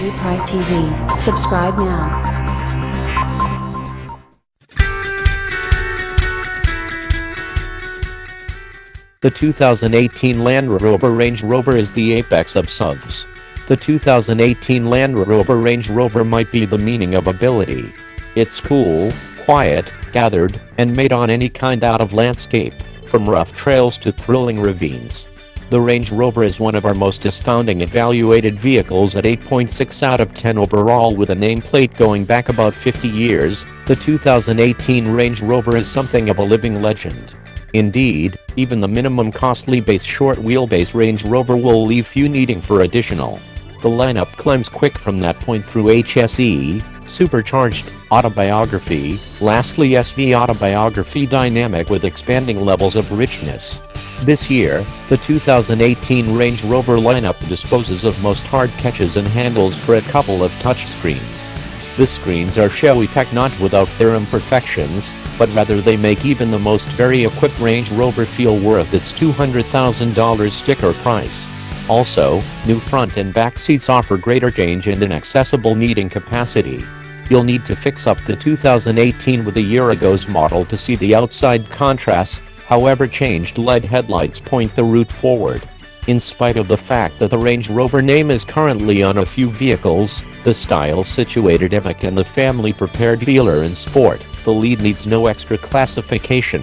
Entry Price TV. Subscribe now. The 2018 Land Rover Range Rover is the apex of SUVs. The 2018 Land Rover Range Rover might be the meaning of ability. It's cool, quiet, gathered, and made on any kind out of landscape, from rough trails to thrilling ravines. The Range Rover is one of our most astounding evaluated vehicles at 8.6 out of 10 overall, with a nameplate going back about 50 years. The 2018 Range Rover is something of a living legend. Indeed, even the minimum costly base short wheelbase Range Rover will leave few needing for additional. The lineup climbs quick from that point through HSE, supercharged, autobiography, lastly SV autobiography dynamic with expanding levels of richness. This year, the 2018 Range Rover lineup disposes of most hard catches and handles for a couple of touchscreens. The screens are showy tech, not without their imperfections, but rather they make even the most very equipped Range Rover feel worth its $200,000 sticker price. Also, new front and back seats offer greater range and an accessible seating capacity. You'll need to fix up the 2018 with a year ago's model to see the outside contrasts. However, changed LED headlights point the route forward. In spite of the fact that the Range Rover name is currently on a few vehicles, the styles situated Epic and the family prepared Dealer and Sport, the lead needs no extra classification.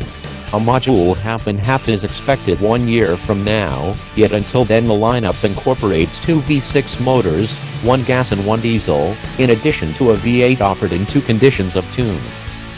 A module half and half is expected 1 year from now, yet until then the lineup incorporates two V6 motors, one gas and one diesel, in addition to a V8 offered in two conditions of tune.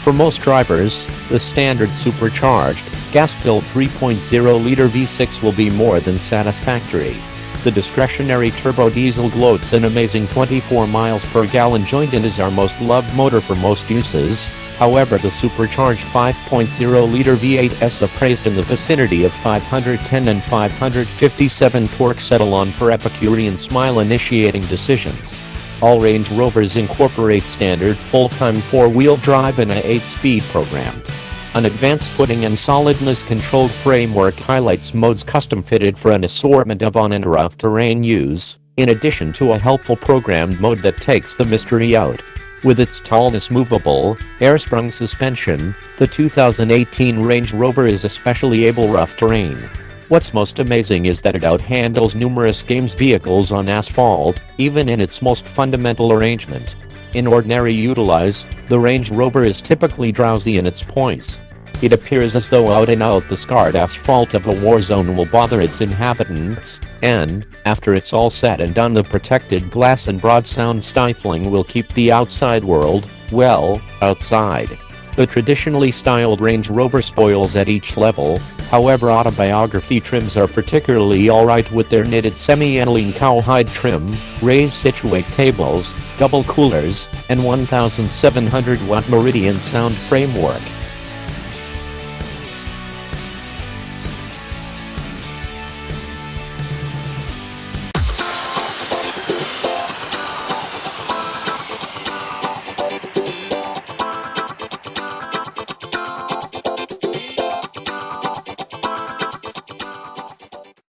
For most drivers, the standard supercharged, gas-filled 3.0-liter V6 will be more than satisfactory. The discretionary turbo diesel gloats an amazing 24 miles per gallon joint and is our most loved motor for most uses. However, the supercharged 5.0-liter V8s appraised in the vicinity of 510 and 557 torque settle on for Epicurean smile initiating decisions. All Range Rovers incorporate standard full-time four-wheel drive and a 8-speed programmed. An advanced footing and solidness controlled framework highlights modes custom-fitted for an assortment of on and rough terrain use, in addition to a helpful programmed mode that takes the mystery out. With its tallness movable, air-sprung suspension, the 2018 Range Rover is especially able rough terrain. What's most amazing is that it outhandles numerous games vehicles on asphalt, even in its most fundamental arrangement. In ordinary utilize, the Range Rover is typically drowsy in its poise. It appears as though out and out the scarred asphalt of a war zone will bother its inhabitants, and, after it's all said and done, the protected glass and broad sound stifling will keep the outside world, well, outside. The traditionally styled Range Rover spoils at each level. However, autobiography trims are particularly alright with their knitted semi-aniline cowhide trim, raised situate tables, double coolers, and 1700 watt Meridian sound framework.